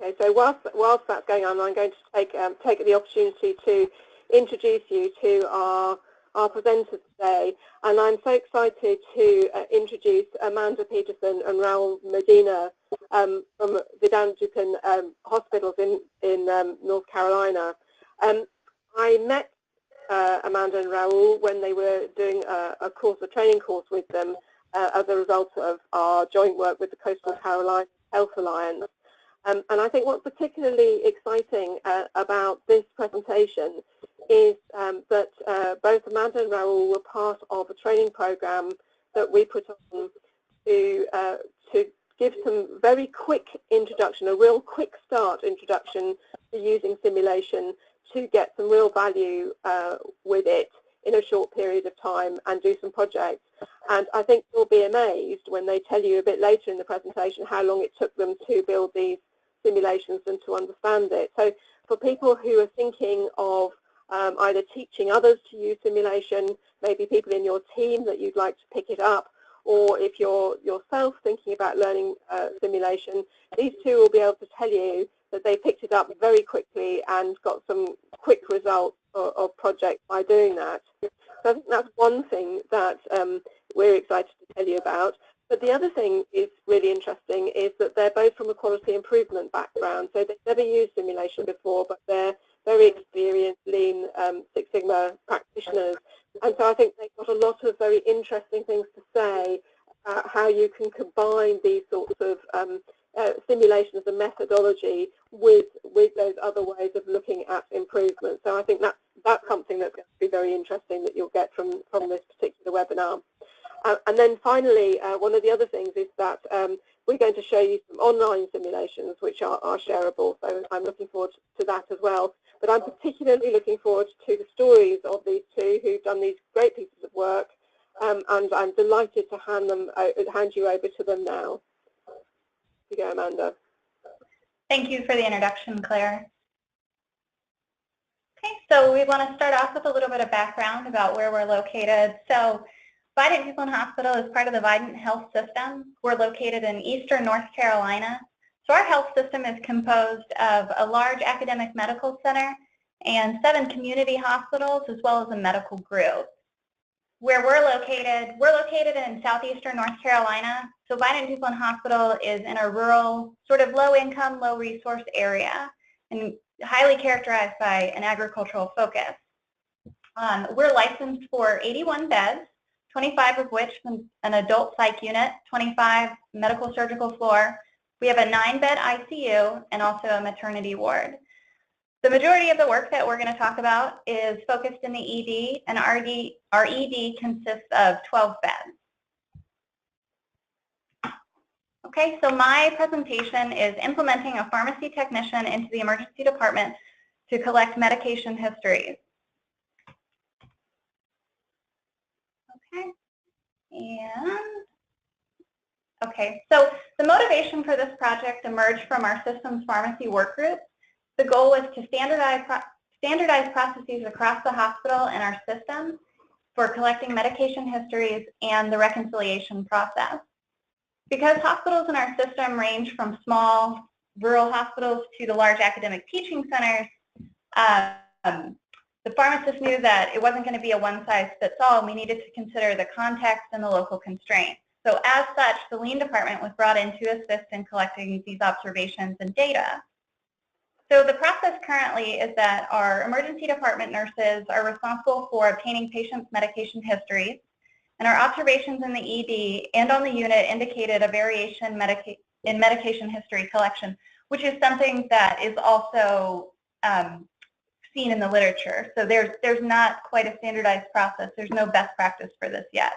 Okay, so whilst that's going on, I'm going to take the opportunity to introduce you to our presenters today, and I'm so excited to introduce Amanda Peterson and Raul Medina from Vidant Duplin Hospitals in North Carolina. I met Amanda and Raul when they were doing a training course with them as a result of our joint work with the Coastal Carolina Health Alliance. And I think what's particularly exciting about this presentation is that both Amanda and Raul were part of a training program that we put on to give some very quick introduction, a real quick start introduction to using simulation to get some real value with it in a short period of time and do some projects. And I think you'll be amazed when they tell you a bit later in the presentation how long it took them to build these simulations and to understand it. So for people who are thinking of either teaching others to use simulation, maybe people in your team that you'd like to pick it up, or if you're yourself thinking about learning simulation, these two will be able to tell you that they picked it up very quickly and got some quick results of projects by doing that. So I think that's one thing that we're excited to tell you about. But the other thing is really interesting is that they're both from a quality improvement background. So they've never used simulation before, but they're very experienced Lean Six Sigma practitioners. And so I think they've got a lot of very interesting things to say about how you can combine these sorts of simulation as a methodology with those other ways of looking at improvement. So I think that's something that's going to be very interesting that you'll get from this particular webinar. And then finally, one of the other things is that we're going to show you some online simulations which are shareable, so I'm looking forward to that as well. But I'm particularly looking forward to the stories of these two who've done these great pieces of work, and I'm delighted to hand you over to them now. Here you go, Amanda. Thank you for the introduction, Claire. Okay, so we want to start off with a little bit of background about where we're located. So Vidant Duplin Hospital is part of the Vidant Health System. We're located in eastern North Carolina. So our health system is composed of a large academic medical center and 7 community hospitals, as well as a medical group. Where we're located in southeastern North Carolina. So Vidant Duplin Hospital is in a rural, sort of low-income, low-resource area, and highly characterized by an agricultural focus. We're licensed for 81 beds, 25 of which an adult psych unit, 25 medical surgical floor. We have a 9-bed ICU and also a maternity ward. The majority of the work that we're going to talk about is focused in the ED, and our ED consists of 12 beds. Okay, so my presentation is implementing a pharmacy technician into the emergency department to collect medication histories. Okay, so the motivation for this project emerged from our systems pharmacy work group. The goal was to standardize processes across the hospital and our system for collecting medication histories and the reconciliation process. Because hospitals in our system range from small rural hospitals to the large academic teaching centers, the pharmacist knew that it wasn't going to be a one-size-fits-all. We needed to consider the context and the local constraints. So as such, the Lean department was brought in to assist in collecting these observations and data. So the process currently is that our emergency department nurses are responsible for obtaining patients' medication histories, and our observations in the ED and on the unit indicated a variation in medication history collection, which is something that is also seen in the literature. So there's not quite a standardized process. There's no best practice for this yet.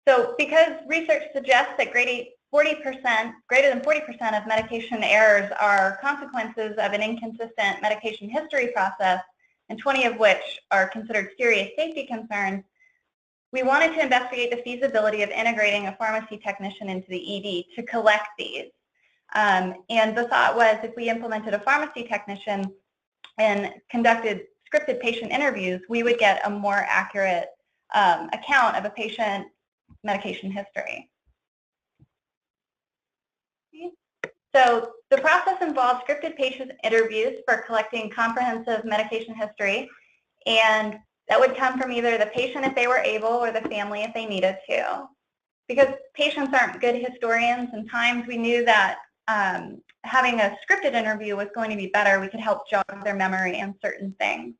So because research suggests that greater than 40% of medication errors are consequences of an inconsistent medication history process, and 20 of which are considered serious safety concerns, we wanted to investigate the feasibility of integrating a pharmacy technician into the ED to collect these. And the thought was if we implemented a pharmacy technician and conducted scripted patient interviews, we would get a more accurate account of a patient medication history. So the process involves involve scripted patient interviews for collecting comprehensive medication history, and that would come from either the patient if they were able or the family if they needed to. Because patients aren't good historians, and times we knew that having a scripted interview was going to be better. We could help jog their memory on certain things.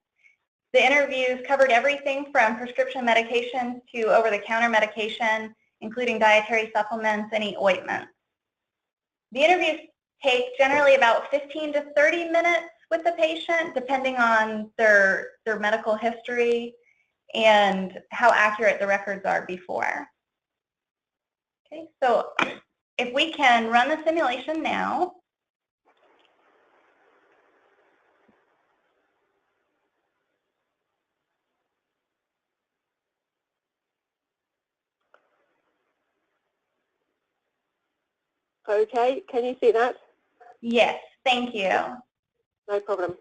The interviews covered everything from prescription medications to over-the-counter medication, including dietary supplements, any ointments. The interviews take generally about 15 to 30 minutes with the patient, depending on their medical history and how accurate the records are before. Okay, so if we can run the simulation now. Okay, can you see that? Yes, thank you. No problem.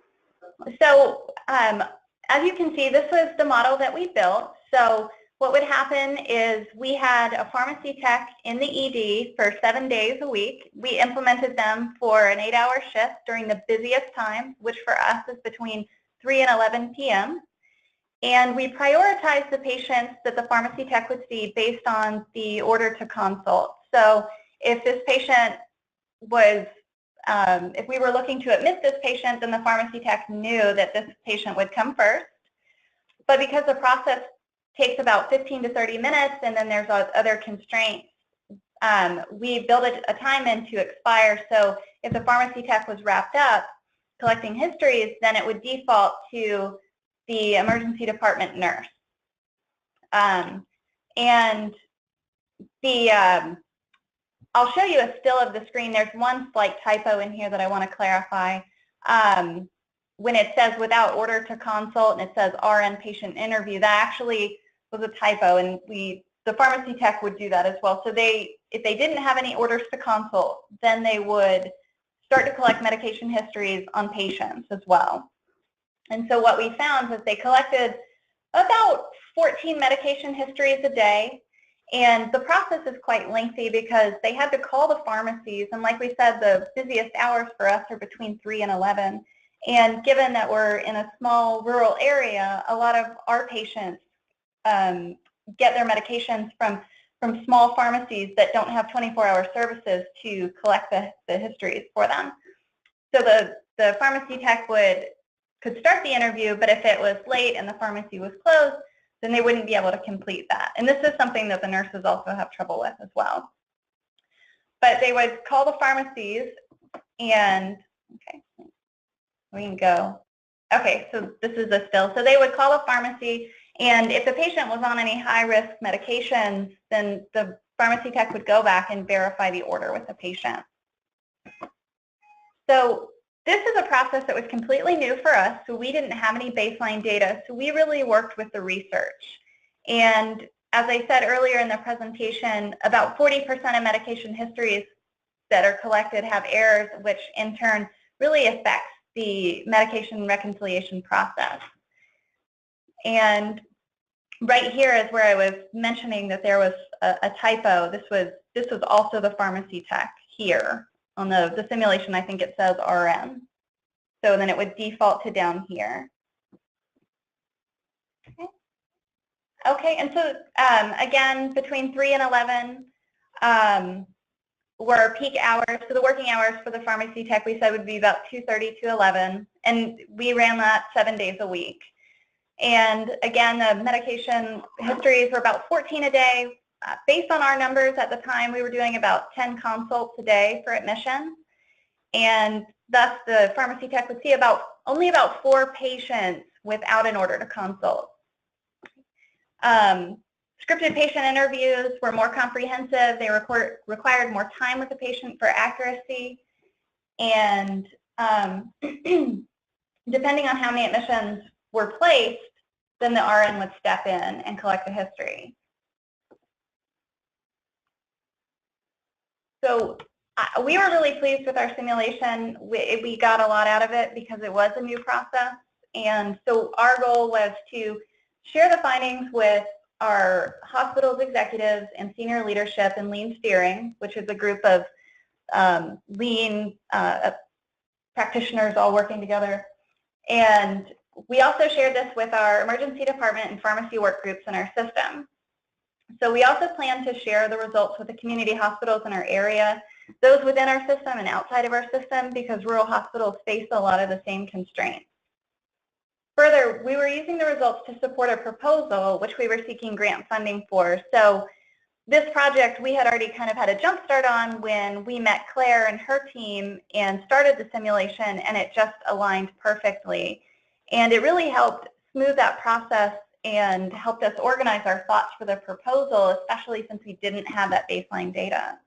So as you can see, this was the model that we built. So what would happen is we had a pharmacy tech in the ED for 7 days a week. We implemented them for an 8-hour shift during the busiest time, which for us is between 3 and 11 p.m. And we prioritized the patients that the pharmacy tech would see based on the order to consult. So if this patient was, if we were looking to admit this patient, then the pharmacy tech knew that this patient would come first. But because the process takes about 15 to 30 minutes and then there's other constraints, we built a time in to expire. So if the pharmacy tech was wrapped up collecting histories, then it would default to the emergency department nurse. And I'll show you a still of the screen. There's one slight typo in here that I want to clarify. When it says without order to consult and it says RN patient interview, that actually was a typo, and the pharmacy tech would do that as well. So if they didn't have any orders to consult, then they would start to collect medication histories on patients as well. And so what we found was they collected about 14 medication histories a day. And the process is quite lengthy because they had to call the pharmacies. And like we said, the busiest hours for us are between 3 and 11. And given that we're in a small rural area, a lot of our patients get their medications from small pharmacies that don't have 24-hour services to collect the histories for them. So the pharmacy tech could start the interview, but if it was late and the pharmacy was closed, then they wouldn't be able to complete that. And this is something that the nurses also have trouble with as well. But they would call the pharmacies and, okay, we can go. Okay, so this is a still. So they would call the pharmacy, and if the patient was on any high-risk medications, then the pharmacy tech would go back and verify the order with the patient. So this is a process that was completely new for us, so we didn't have any baseline data, so we really worked with the research. And as I said earlier in the presentation, about 40% of medication histories that are collected have errors, which in turn really affects the medication reconciliation process. And right here is where I was mentioning that there was a typo. This was also the pharmacy tech here. On the simulation, I think it says RN. So then it would default to down here. Okay, and so again, between 3 and 11 were peak hours. So the working hours for the pharmacy tech, we said, would be about 2:30 to 11. And we ran that 7 days a week. And again, the medication histories were about 14 a day. Based on our numbers at the time, we were doing about 10 consults a day for admission. And thus, the pharmacy tech would see only about 4 patients without an order to consult. Scripted patient interviews were more comprehensive. They required more time with the patient for accuracy. And depending on how many admissions were placed, then the RN would step in and collect the history. So we were really pleased with our simulation. We got a lot out of it because it was a new process. And so our goal was to share the findings with our hospital's executives and senior leadership in lean steering, which is a group of lean practitioners all working together. And we also shared this with our emergency department and pharmacy work groups in our system. So we also plan to share the results with the community hospitals in our area, those within our system and outside of our system, because rural hospitals face a lot of the same constraints. Further, we were using the results to support a proposal which we were seeking grant funding for. So this project we had already kind of had a jump start on when we met Claire and her team and started the simulation, and it just aligned perfectly. And it really helped smooth that process and helped us organize our thoughts for the proposal, especially since we didn't have that baseline data.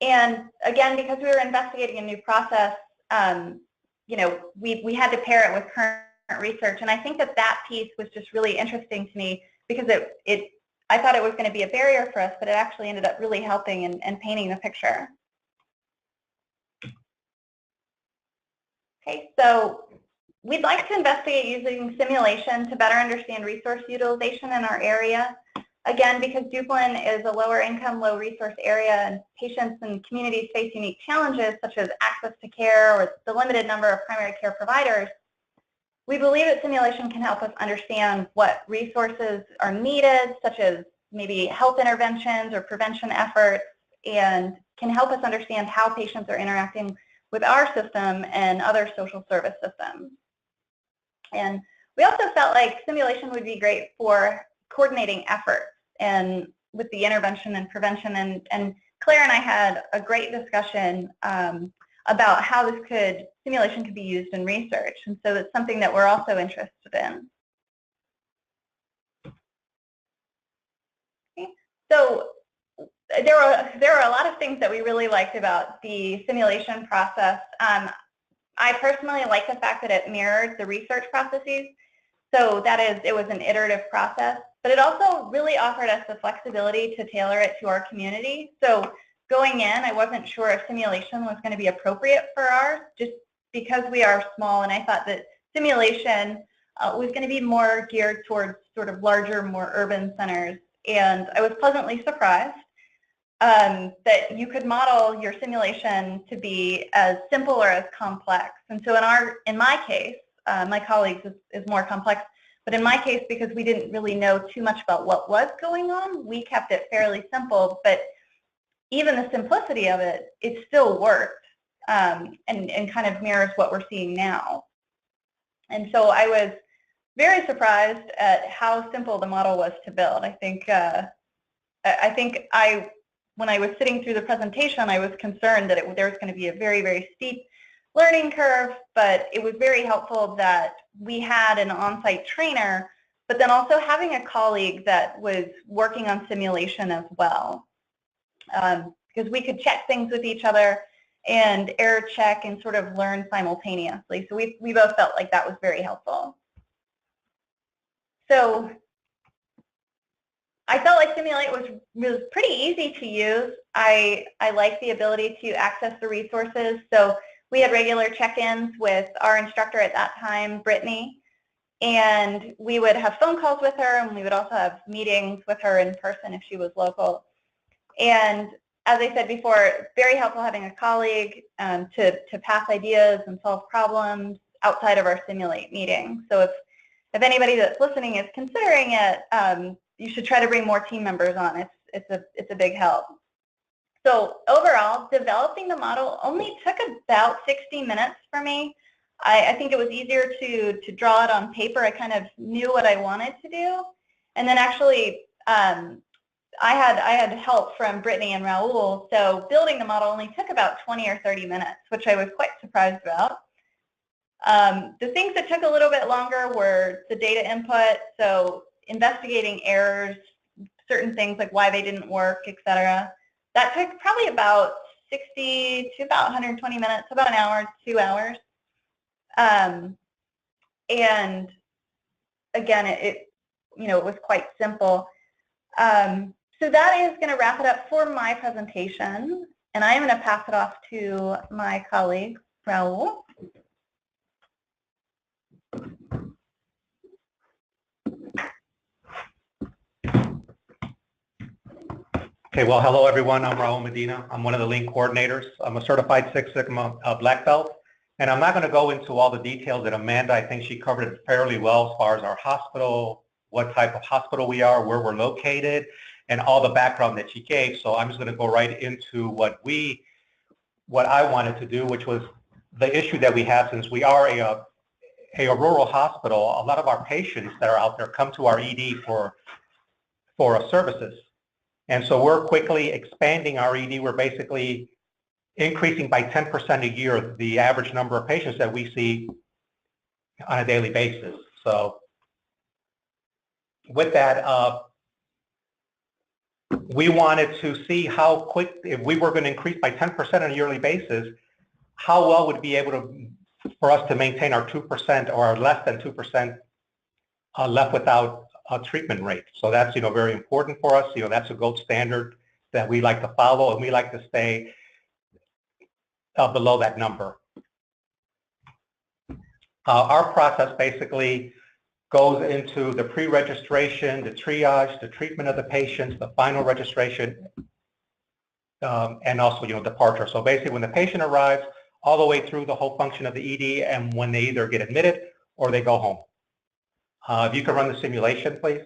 And again, because we were investigating a new process, you know, we had to pair it with current research, and I think that that piece was just really interesting to me because I thought it was going to be a barrier for us, but it actually ended up really helping and painting the picture. Okay, so we'd like to investigate using simulation to better understand resource utilization in our area. Again, because Duplin is a lower income, low resource area, and patients and communities face unique challenges such as access to care or the limited number of primary care providers, we believe that simulation can help us understand what resources are needed, such as maybe health interventions or prevention efforts, and can help us understand how patients are interacting with our system and other social service systems. And we also felt like simulation would be great for coordinating efforts and with the intervention and prevention, and Claire and I had a great discussion about how simulation could be used in research, and so it's something that we're also interested in. Okay. So there were a lot of things that we really liked about the simulation process. I personally like the fact that it mirrored the research processes. So that is, it was an iterative process, but it also really offered us the flexibility to tailor it to our community. So going in, I wasn't sure if simulation was going to be appropriate for ours, just because we are small, and I thought that simulation was going to be more geared towards sort of larger, more urban centers. And I was pleasantly surprised that you could model your simulation to be as simple or as complex. And so in my case, my colleagues is more complex, but in my case, because we didn't really know too much about what was going on, we kept it fairly simple. But even the simplicity of it, it still worked and kind of mirrors what we're seeing now. And so I was very surprised at how simple the model was to build. I think when I was sitting through the presentation, I was concerned that there was going to be a very, very steep learning curve, but it was very helpful that we had an on-site trainer, but then also having a colleague that was working on simulation as well, because we could check things with each other and error check and sort of learn simultaneously. So we both felt like that was very helpful. So I felt like Simulate was pretty easy to use. I liked the ability to access the resources. So we had regular check-ins with our instructor at that time, Brittany, and we would have phone calls with her, and we would also have meetings with her in person if she was local. And as I said before, very helpful having a colleague to pass ideas and solve problems outside of our Simulate meeting. So if anybody that's listening is considering it, you should try to bring more team members on. It's a big help. So overall, developing the model only took about 60 minutes for me. I think it was easier to draw it on paper. I kind of knew what I wanted to do. And then actually, I had help from Brittany and Raul. So building the model only took about 20 or 30 minutes, which I was quite surprised about. The things that took a little bit longer were the data input, so investigating errors, certain things like why they didn't work, etc. That took probably about 60 to about 120 minutes, about an hour, 2 hours. And again, it was quite simple. So that is going to wrap it up for my presentation, and I am going to pass it off to my colleague, Raul. Okay, well, hello everyone. I'm Raul Medina. I'm one of the lean coordinators. I'm a certified Six Sigma black belt, and I'm not going to go into all the details that Amanda, I think she covered it fairly well as far as our hospital, what type of hospital we are, where we're located, and all the background that she gave. So I'm just going to go right into what I wanted to do, which was the issue that we have since we are a rural hospital. A lot of our patients that are out there come to our ED for services. And so we're quickly expanding our ED. We're basically increasing by 10% a year the average number of patients that we see on a daily basis. So with that, we wanted to see how quick, if we were going to increase by 10% on a yearly basis, how well would it be able for us to maintain our 2% or less than 2% left without a treatment rate. So that's, very important for us. That's a gold standard that we like to follow, and we like to stay below that number. Our process basically goes into the pre-registration, the triage, the treatment of the patients, the final registration, and also, departure. So basically, when the patient arrives, all the way through the whole function of the ED, and when they either get admitted or they go home. If you could run the simulation, please.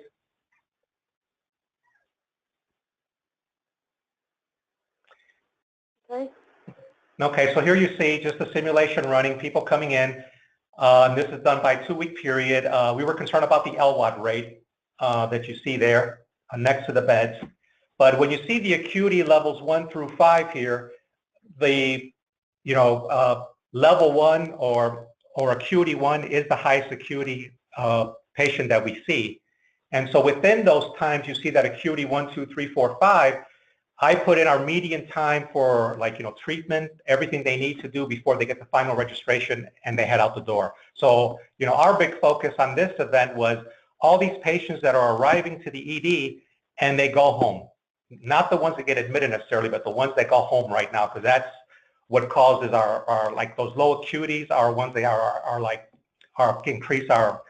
Okay. Okay, so here you see just the simulation running, people coming in. This is done by a 2-week period. We were concerned about the LWOT rate that you see there next to the beds. But when you see the acuity levels 1 through 5 here, the level 1 or acuity 1 is the highest acuity patient that we see. And so within those times, you see that acuity 1, 2, 3, 4, 5, I put in our median time for treatment, everything they need to do before they get the final registration and they head out the door. So, our big focus on this event was all these patients that are arriving to the ED and they go home. Not the ones that get admitted necessarily, but the ones that go home right now, because that's what causes our like those low acuities are ones they increase our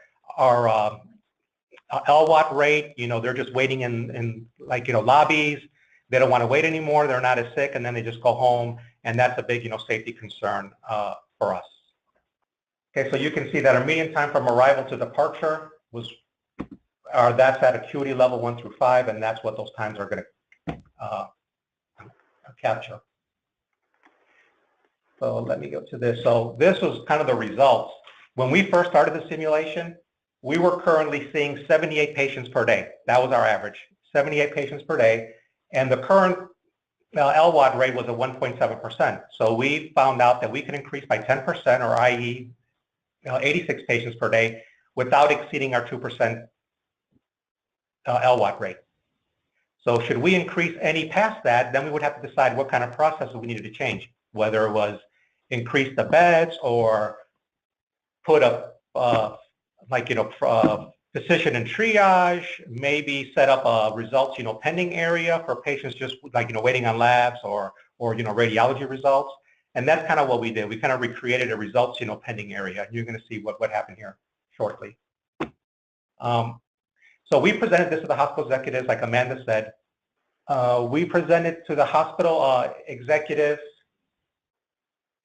LWOT rate. They're just waiting in lobbies. They don't want to wait anymore. They're not as sick, and then they just go home, and that's a big safety concern for us. Okay, so you can see that our median time from arrival to departure that's at acuity level 1 through 5, and that's what those times are going to capture. So let me go to this. So this was kind of the results. When we first started the simulation, we were currently seeing 78 patients per day. That was our average, 78 patients per day. And the current LWOT rate was at 1.7%. So we found out that we can increase by 10%, or i.e., 86 patients per day, without exceeding our 2% LWOT rate. So should we increase any past that, then we would have to decide what kind of process we needed to change, whether it was increase the beds or put a physician in triage, maybe set up a results pending area for patients just waiting on labs or radiology results. And that's kind of what we did. We kind of recreated a results pending area. You're going to see what happened here shortly. So we presented this to the hospital executives, like Amanda said. We presented to the hospital executives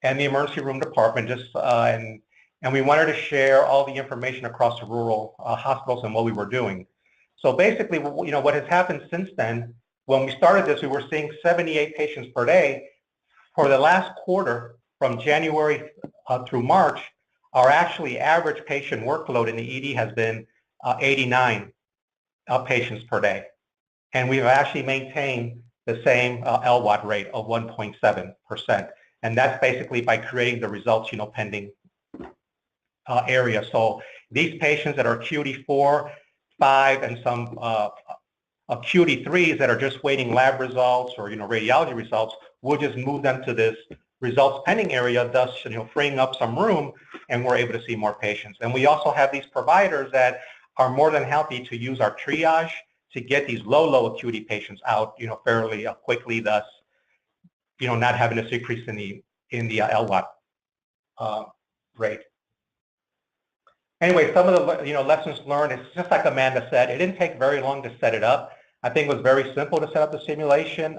and the emergency room department, and we wanted to share all the information across the rural hospitals and what we were doing. So basically, what has happened since then, when we started this, we were seeing 78 patients per day. For the last quarter, from January through March, our actually average patient workload in the ED has been 89 patients per day. And we've actually maintained the same LWOT rate of 1.7%. And that's basically by creating the results, pending area. So these patients that are acuity 4, 5, and some acuity 3s that are just waiting lab results or radiology results, we'll just move them to this results pending area, thus freeing up some room, and we're able to see more patients. And we also have these providers that are more than happy to use our triage to get these low acuity patients out fairly quickly, thus not having this increase in the LWOT rate. Anyway, some of the lessons learned, it's just like Amanda said, it didn't take very long to set it up. I think it was very simple to set up the simulation.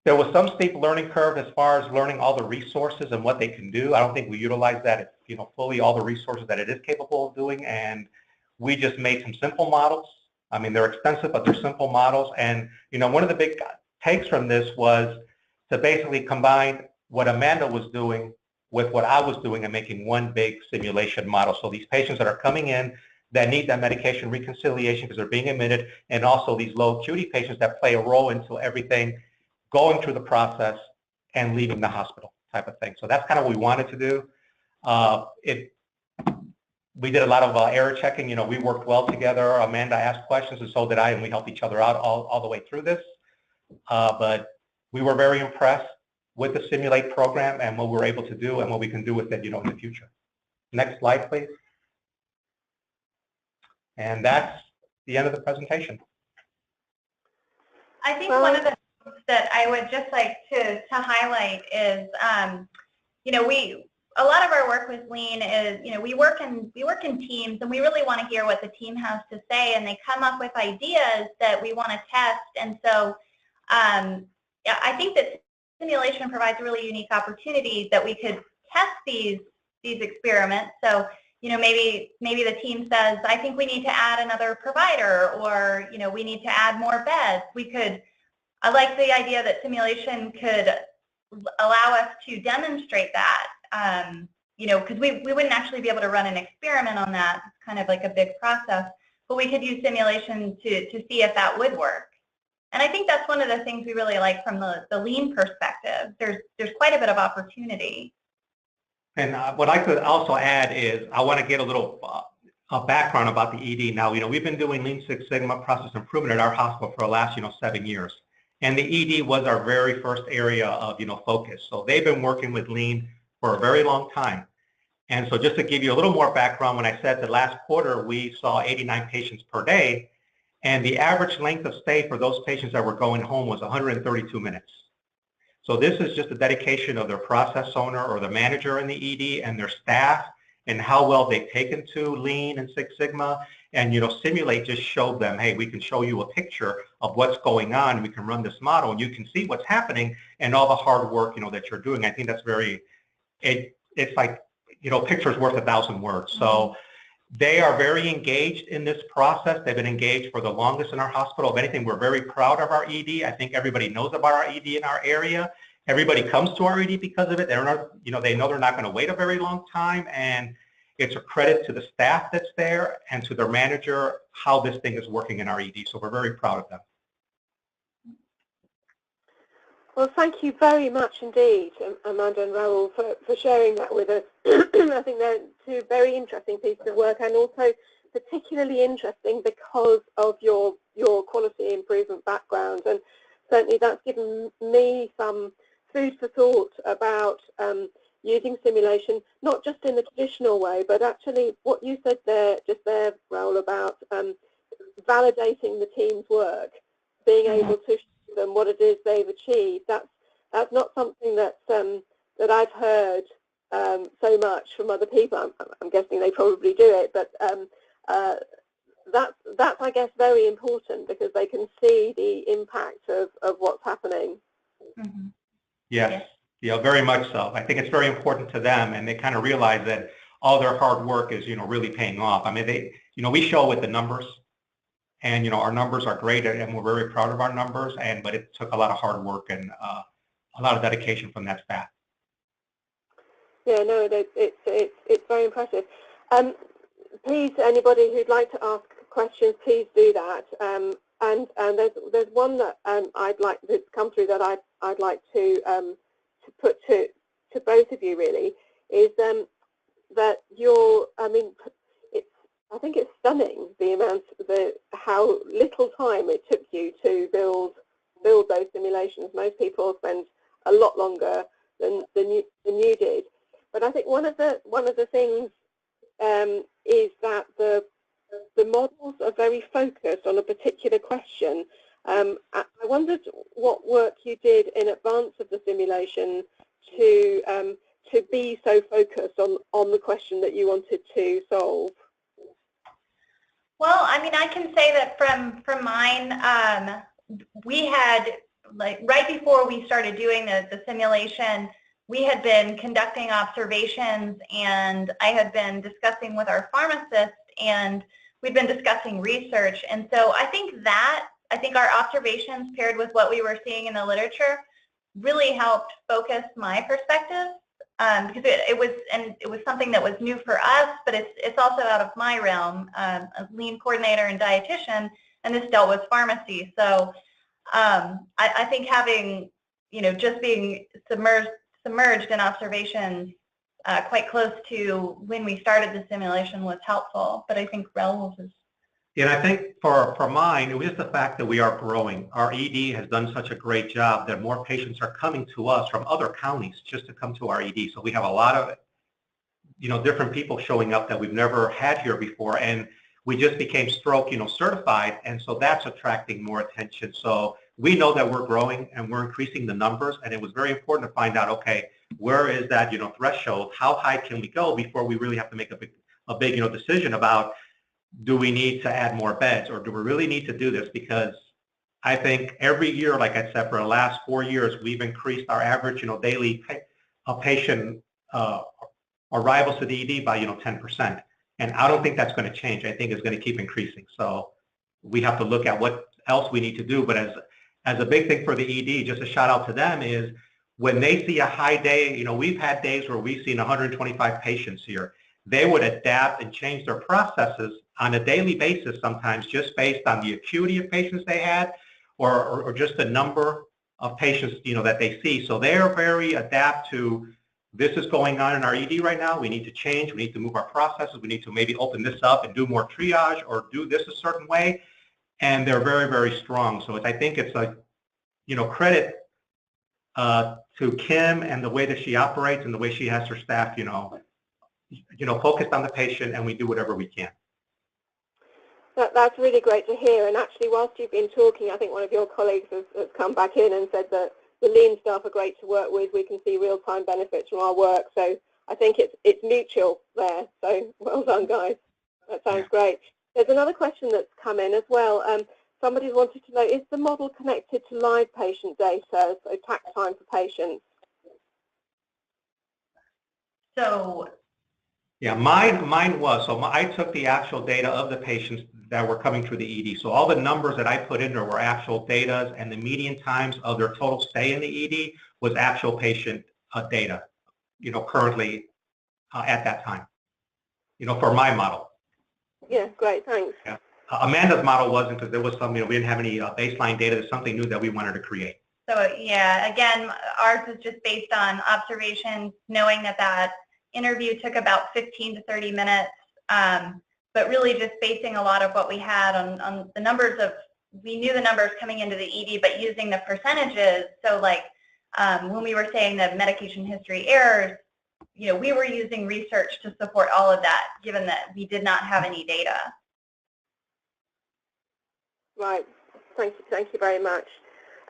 There was some steep learning curve as far as learning all the resources and what they can do. I don't think we utilized that, fully all the resources that it is capable of doing, and we just made some simple models. I mean, they're expensive, but they're simple models. And one of the big takes from this was to basically combine what Amanda was doing with what I was doing and making one big simulation model. So these patients that are coming in that need that medication reconciliation because they're being admitted, and also these low acuity patients that play a role into everything going through the process and leaving the hospital type of thing. So that's kind of what we wanted to do. We did a lot of error checking. We worked well together. Amanda asked questions, and so did I, and we helped each other out all the way through this. But we were very impressed with the Simulate program and what we're able to do and what we can do with it, in the future. Next slide, please. And that's the end of the presentation. I think one of the things that I would just like to highlight is, a lot of our work with Lean is, we work in teams, and we really want to hear what the team has to say, and they come up with ideas that we want to test. And so I think that simulation provides a really unique opportunity that we could test these experiments. So, maybe the team says, I think we need to add another provider, or, we need to add more beds. I like the idea that simulation could allow us to demonstrate that, because we wouldn't actually be able to run an experiment on that. It's kind of like a big process, but we could use simulation to see if that would work. And I think that's one of the things we really like from the Lean perspective. There's quite a bit of opportunity. And what I could also add is I want to get a little background about the ED. Now, we've been doing Lean Six Sigma process improvement at our hospital for the last, 7 years. And the ED was our very first area of, focus. So they've been working with Lean for a very long time. And so just to give you a little more background, when I said that last quarter we saw 89 patients per day, and the average length of stay for those patients that were going home was 132 minutes. So this is just a dedication of their process owner or the manager in the ED and their staff, and how well they've taken to Lean and Six Sigma. And Simulate just showed them, hey, we can show you a picture of what's going on. We can run this model, and you can see what's happening and all the hard work that you're doing. I think that's it's like picture's worth 1,000 words. So they are very engaged in this process. They've been engaged for the longest in our hospital. If anything, we're very proud of our ED. I think everybody knows about our ED in our area. Everybody comes to our ED because of it. They're not, they know they're not going to wait a very long time, and it's a credit to the staff that's there and to their manager how this thing is working in our ED. So we're very proud of them. Well, thank you very much indeed, Amanda and Raul, for sharing that with us. I think they're two very interesting pieces of work, and also particularly interesting because of your quality improvement background. And certainly that's given me some food for thought about using simulation, not just in the traditional way, but actually what you said there, Raul, about validating the team's work, being able to show them what it is they've achieved. That's not something that I've heard so much from other people. I'm guessing they probably do it, but that's I guess very important, because they can see the impact of what's happening. Mm-hmm. Yes. Very much so. I think it's very important to them, and they kind of realize that all their hard work is, really paying off. I mean, we show with the numbers, and, our numbers are great, and we're very proud of our numbers, but it took a lot of hard work and a lot of dedication from that staff. Yeah, no, it's very impressive. Please, anybody who'd like to ask questions, please do that. And there's one that that's come through that I'd like to put to both of you, really, is that I think it's stunning how little time it took you to build those simulations. Most people spend a lot longer than you did. But I think one of the things is that the models are very focused on a particular question. I wondered what work you did in advance of the simulation to be so focused on the question that you wanted to solve. Well, I mean, I can say that from mine, we had, like, right before we started doing the simulation, we had been conducting observations, and I had been discussing with our pharmacist, and we'd been discussing research. And so I think our observations paired with what we were seeing in the literature really helped focus my perspective, because it was something that was new for us, but it's also out of my realm, a lean coordinator and dietitian, and this dealt with pharmacy. So I think having, just being submerged in observations quite close to when we started the simulation was helpful. But I think Raul is. And I think for mine, it was just the fact that we are growing. Our ED has done such a great job that more patients are coming to us from other counties just to come to our ED. So we have a lot of, different people showing up that we've never had here before. And we just became stroke, certified. And so that's attracting more attention. So we know that we're growing and we're increasing the numbers. And it was very important to find out, okay, where is that, threshold? How high can we go before we really have to make a big decision about, do we need to add more beds, or do we really need to do this? Because I think every year, like I said, for the last 4 years, we've increased our average, daily patient arrivals to the ED by, 10%. And I don't think that's going to change. I think it's going to keep increasing. So we have to look at what else we need to do. But as a big thing for the ED, just a shout out to them, is when they see a high day, we've had days where we've seen 125 patients here. They would adapt and change their processes on a daily basis, sometimes just based on the acuity of patients they had, or just the number of patients that they see. So they are very adapt to, this is going on in our ED right now. We need to change. We need to move our processes. We need to maybe open this up and do more triage, or do this a certain way. And they're very, very strong. So I think it's a credit to Kim and the way that she operates and the way she has her staff focused on the patient, and we do whatever we can. That's really great to hear. And actually, whilst you've been talking, I think one of your colleagues has come back in and said that the lean staff are great to work with. We can see real-time benefits from our work. So I think it's mutual there. So well done, guys. That sounds great. There's another question that's come in as well. Somebody wanted to know, is the model connected to live patient data, so tack time for patients? So. Yeah, mine was. So I took the actual data of the patients that were coming through the ED. So all the numbers that I put in there were actual data, and the median times of their total stay in the ED was actual patient data, currently at that time, for my model. Yeah, great, thanks. Yeah. Amanda's model wasn't, because there was some, we didn't have any baseline data. There's something new that we wanted to create. So yeah, again, ours is just based on observations, knowing that interview took about 15 to 30 minutes, but really just basing a lot of what we had on the numbers of, we knew the numbers coming into the ED, but using the percentages. So like when we were saying the medication history errors, we were using research to support all of that, given that we did not have any data. Right, thank you very much.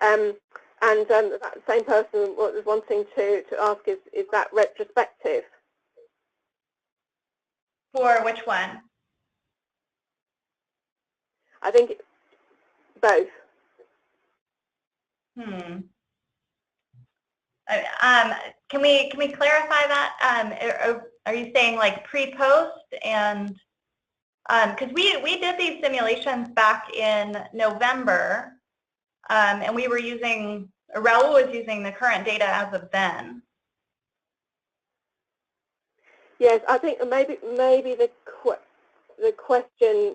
And that same person was wanting to ask, is that retrospective? For which one? I think both. Can we clarify that? Are you saying like pre-post? And because we did these simulations back in November, and we were using, Raul was using the current data as of then. Yes, I think maybe the question.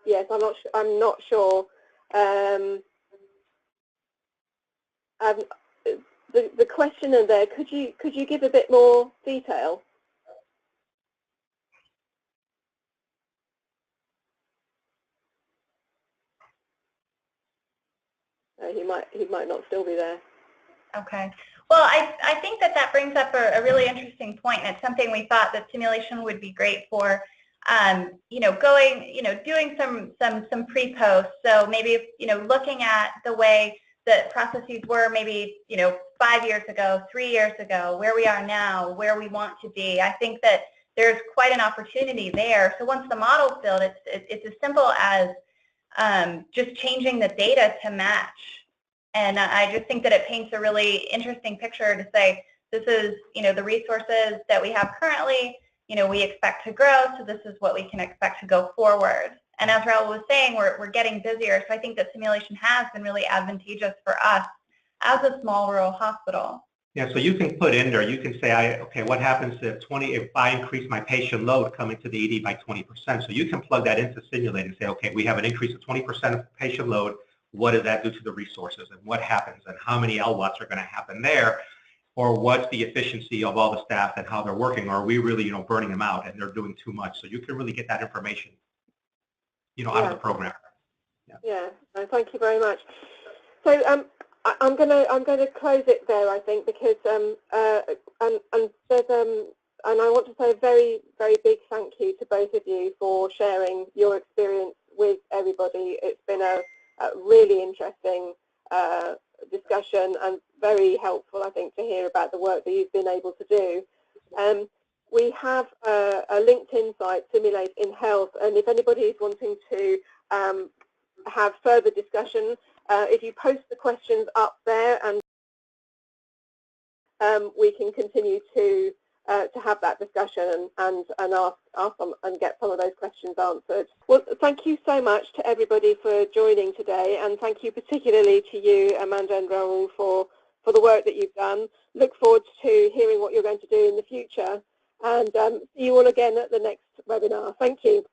Yes, I'm not sure. The question in there. Could you give a bit more detail? He might not still be there. Okay. Well, I think that brings up a really interesting point, and it's something we thought that simulation would be great for. Doing some pre-post. So maybe looking at the way that processes were maybe 5 years ago, 3 years ago, where we are now, where we want to be. I think that there's quite an opportunity there. So once the model's built, it's as simple as just changing the data to match. And I just think that it paints a really interesting picture to say, this is, the resources that we have currently, we expect to grow, so this is what we can expect to go forward. And as Raul was saying, we're getting busier, so I think that simulation has been really advantageous for us as a small rural hospital. Yeah, so you can put in there, you can say, okay, what happens if I increase my patient load coming to the ED by 20%? So you can plug that into Simulate and say, okay, we have an increase of 20% of patient load. What does that do to the resources, and what happens, and how many LWOTs are going to happen there? Or what's the efficiency of all the staff and how they're working? Or are we really, burning them out and they're doing too much? So you can really get that information, out of the program. Yeah. Thank you very much. So I'm going to close it there, I think, because and I want to say a very, very big thank you to both of you for sharing your experience with everybody. It's been a really interesting discussion and very helpful, I think, to hear about the work that you've been able to do. We have a LinkedIn site, Simulate in Health, and if anybody is wanting to have further discussion, if you post the questions up there, and we can continue to have that discussion and ask them and get some of those questions answered. Well, thank you so much to everybody for joining today, and thank you particularly to you, Amanda and Raul, for the work that you've done. Look forward to hearing what you're going to do in the future, and see you all again at the next webinar. Thank you.